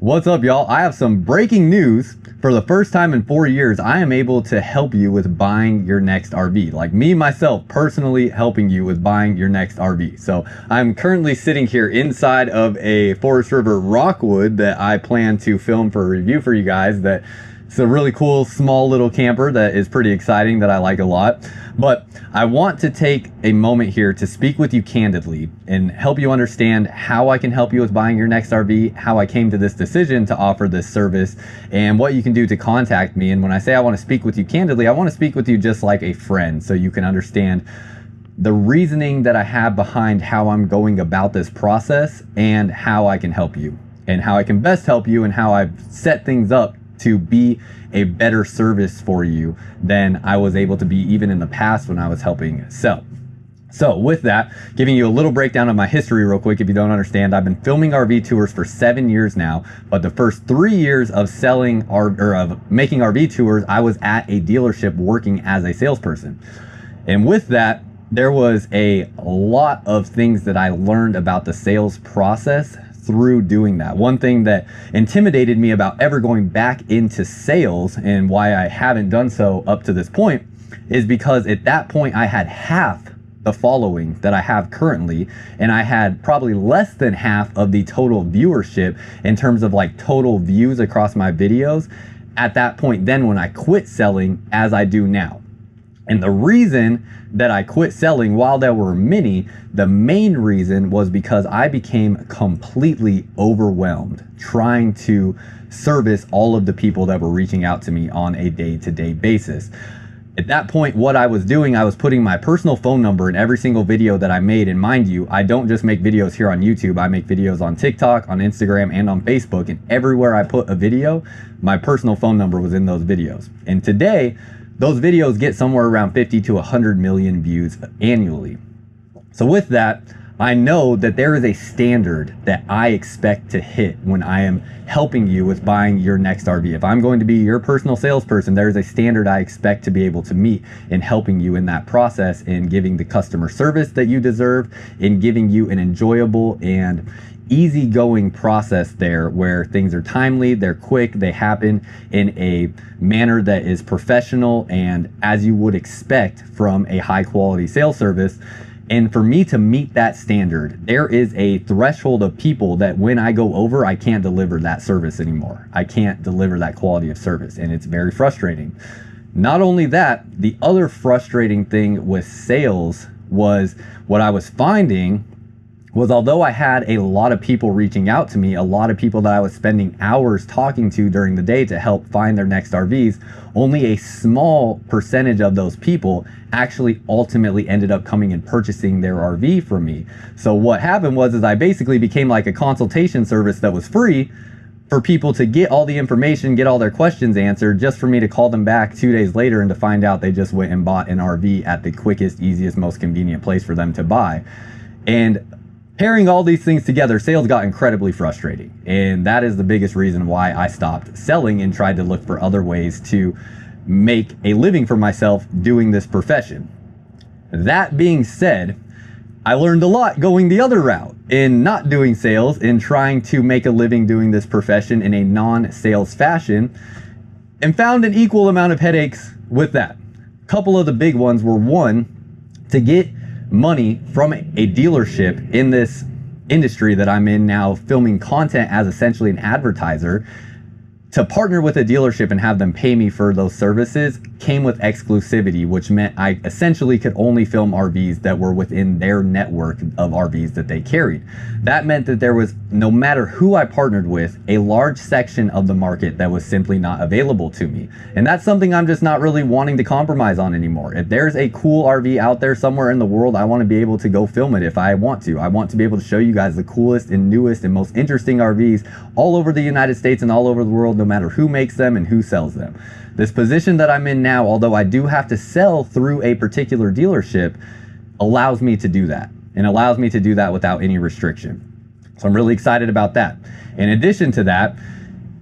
What's up, y'all? I have some breaking news. For the first time in 4 years, I am able to help you with buying your next RV. Like me, myself, personally helping you with buying your next RV. So I'm currently sitting here inside of a Forest River Rockwood that I plan to film for a review for you guys. It's a really cool, small little camper that is pretty exciting, that I like a lot. But I want to take a moment here to speak with you candidly and help you understand how I can help you with buying your next RV, how I came to this decision to offer this service, and what you can do to contact me. And when I say I want to speak with you candidly, I want to speak with you just like a friend, so you can understand the reasoning that I have behind how I'm going about this process and how I can help you and how I can best help you and how I've set things up to be a better service for you than I was able to be even in the past when I was helping sell. So with that, giving you a little breakdown of my history real quick, if you don't understand, I've been filming RV tours for 7 years now, but the first 3 years of making RV tours, I was at a dealership working as a salesperson. And with that, there was a lot of things that I learned about the sales process through doing that. One thing that intimidated me about ever going back into sales, and why I haven't done so up to this point, is because at that point I had half the following that I have currently, and I had probably less than half of the total viewership in terms of like total views across my videos at that point then when I quit selling as I do now. And the reason that I quit selling, while there were many, the main reason was because I became completely overwhelmed trying to service all of the people that were reaching out to me on a day-to-day basis. At that point, what I was doing, I was putting my personal phone number in every single video that I made. And mind you, I don't just make videos here on YouTube. I make videos on TikTok, on Instagram, and on Facebook. And everywhere I put a video, my personal phone number was in those videos. And today, those videos get somewhere around 50 to 100 million views annually. So with that, I know that there is a standard that I expect to hit when I am helping you with buying your next RV. If I'm going to be your personal salesperson, there is a standard I expect to be able to meet in helping you in that process, in giving the customer service that you deserve, in giving you an enjoyable and easygoing process there where things are timely, they're quick, they happen in a manner that is professional and as you would expect from a high quality sales service. And for me to meet that standard, there is a threshold of people that when I go over, I can't deliver that service anymore. I can't deliver that quality of service, and it's very frustrating. Not only that, the other frustrating thing with sales was what I was finding was, although I had a lot of people reaching out to me, a lot of people that I was spending hours talking to during the day to help find their next RVs, only a small percentage of those people actually ultimately ended up coming and purchasing their RV from me. So what happened was I basically became like a consultation service that was free for people to get all the information, get all their questions answered, just for me to call them back 2 days later and to find out they just went and bought an RV at the quickest, easiest, most convenient place for them to buy. And pairing all these things together, sales got incredibly frustrating. And that is the biggest reason why I stopped selling and tried to look for other ways to make a living for myself doing this profession. That being said, I learned a lot going the other route in not doing sales and trying to make a living doing this profession in a non-sales fashion, and found an equal amount of headaches with that. A couple of the big ones were, one, to get money from a dealership in this industry that I'm in now, filming content as essentially an advertiser. To partner with a dealership and have them pay me for those services came with exclusivity, which meant I essentially could only film RVs that were within their network of RVs that they carried. That meant that there was, no matter who I partnered with, a large section of the market that was simply not available to me. And that's something I'm just not really wanting to compromise on anymore. If there's a cool RV out there somewhere in the world, I want to be able to go film it if I want to. I want to be able to show you guys the coolest and newest and most interesting RVs all over the United States and all over the world, no matter who makes them and who sells them. This position that I'm in now, although I do have to sell through a particular dealership, allows me to do that, and allows me to do that without any restriction. So I'm really excited about that. In addition to that,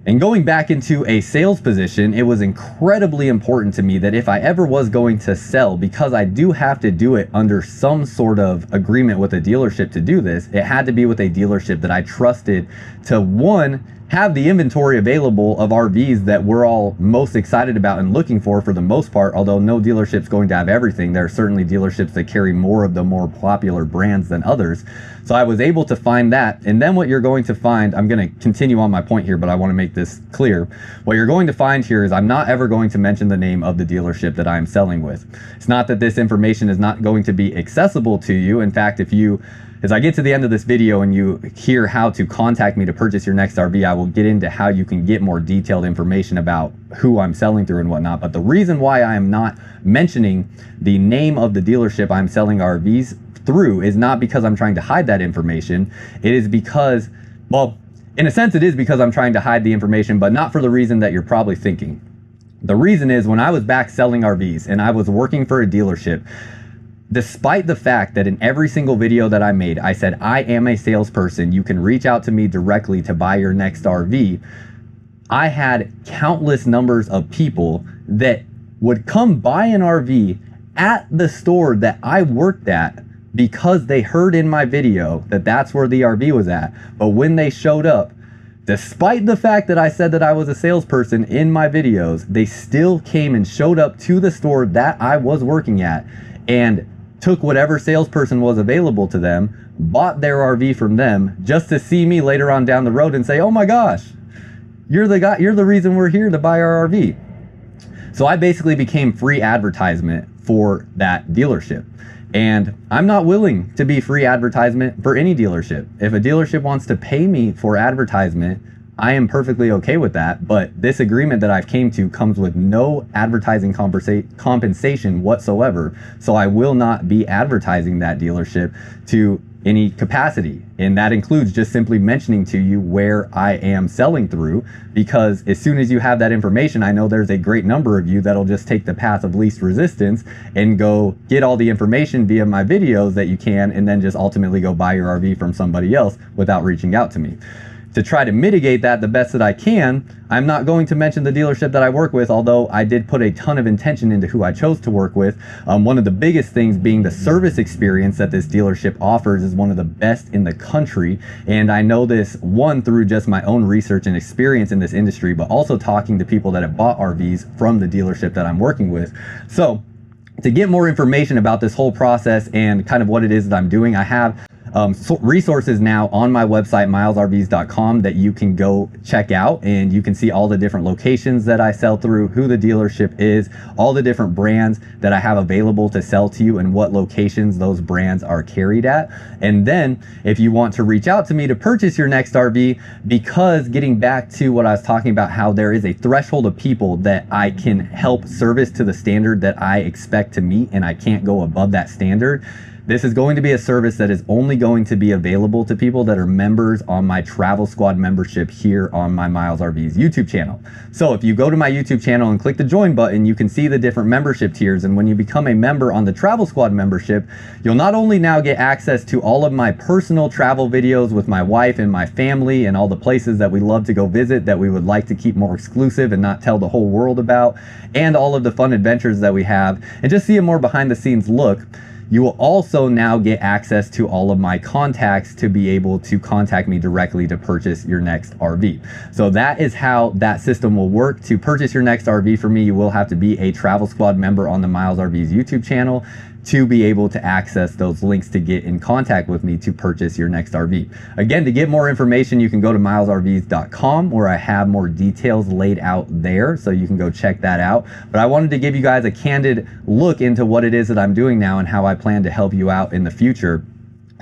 and going back into a sales position, it was incredibly important to me that if I ever was going to sell, because I do have to do it under some sort of agreement with a dealership to do this, it had to be with a dealership that I trusted to, one, have the inventory available of RVs that we're all most excited about and looking for the most part, although no dealership's going to have everything. There are certainly dealerships that carry more of the more popular brands than others. So I was able to find that. And then what you're going to find, I'm going to continue on my point here, but I want to make this clear. What you're going to find here is I'm not ever going to mention the name of the dealership that I'm selling with. It's not that this information is not going to be accessible to you. In fact, as I get to the end of this video and you hear how to contact me to purchase your next RV, I will get into how you can get more detailed information about who I'm selling through and whatnot. But the reason why I am not mentioning the name of the dealership I'm selling RVs through is not because I'm trying to hide that information. It is because, well, in a sense it is because I'm trying to hide the information, but not for the reason that you're probably thinking. The reason is when I was back selling RVs and I was working for a dealership, despite the fact that in every single video that I made, I said, I am a salesperson, you can reach out to me directly to buy your next RV, I had countless numbers of people that would come buy an RV at the store that I worked at because they heard in my video that that's where the RV was at. But when they showed up, despite the fact that I said that I was a salesperson in my videos, they still came and showed up to the store that I was working at and took whatever salesperson was available to them, bought their RV from them, just to see me later on down the road and say, oh my gosh, you're the reason we're here to buy our RV. So I basically became free advertisement for that dealership. And I'm not willing to be free advertisement for any dealership. If a dealership wants to pay me for advertisement, I am perfectly okay with that, but this agreement that I've came to comes with no advertising compensation whatsoever. So I will not be advertising that dealership to any capacity. And that includes just simply mentioning to you where I am selling through, because as soon as you have that information, I know there's a great number of you that'll just take the path of least resistance and go get all the information via my videos that you can, and then just ultimately go buy your RV from somebody else without reaching out to me. To try to mitigate that the best that I can, I'm not going to mention the dealership that I work with, although I did put a ton of intention into who I chose to work with. One of the biggest things being the service experience that this dealership offers is one of the best in the country. And I know this, one, through just my own research and experience in this industry, but also talking to people that have bought RVs from the dealership that I'm working with. So to get more information about this whole process and kind of what it is that I'm doing, I have resources now on my website, mylesrvs.com, that you can go check out, and you can see all the different locations that I sell through, who the dealership is, all the different brands that I have available to sell to you, and what locations those brands are carried at. And then if you want to reach out to me to purchase your next RV, because getting back to what I was talking about, how there is a threshold of people that I can help service to the standard that I expect to meet, and I can't go above that standard. This is going to be a service that is only going to be available to people that are members on my Travel Squad membership here on my Myles RVs YouTube channel. So if you go to my YouTube channel and click the join button, you can see the different membership tiers. And when you become a member on the Travel Squad membership, you'll not only now get access to all of my personal travel videos with my wife and my family and all the places that we love to go visit that we would like to keep more exclusive and not tell the whole world about, and all of the fun adventures that we have, and just see a more behind the scenes look. You will also now get access to all of my contacts to be able to contact me directly to purchase your next RV. So that is how that system will work. To purchase your next RV for me, you will have to be a Travel Squad member on the Myles RVs YouTube channel to be able to access those links to get in contact with me to purchase your next RV. Again, to get more information, you can go to mylesrvs.com, where I have more details laid out there, so you can go check that out. But I wanted to give you guys a candid look into what it is that I'm doing now and how I plan to help you out in the future.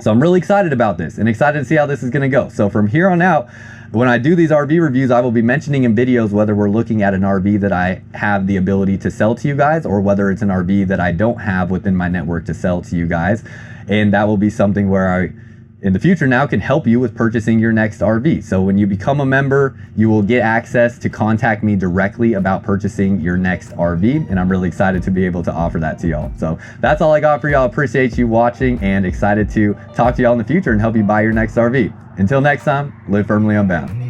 So I'm really excited about this and excited to see how this is gonna go. So from here on out, when I do these RV reviews, I will be mentioning in videos whether we're looking at an RV that I have the ability to sell to you guys, or whether it's an RV that I don't have within my network to sell to you guys. And that will be something where I, in the future now, can help you with purchasing your next RV. So when you become a member, you will get access to contact me directly about purchasing your next RV. And I'm really excited to be able to offer that to y'all. So that's all I got for y'all. Appreciate you watching, and excited to talk to y'all in the future and help you buy your next RV. Until next time, live firmly unbound.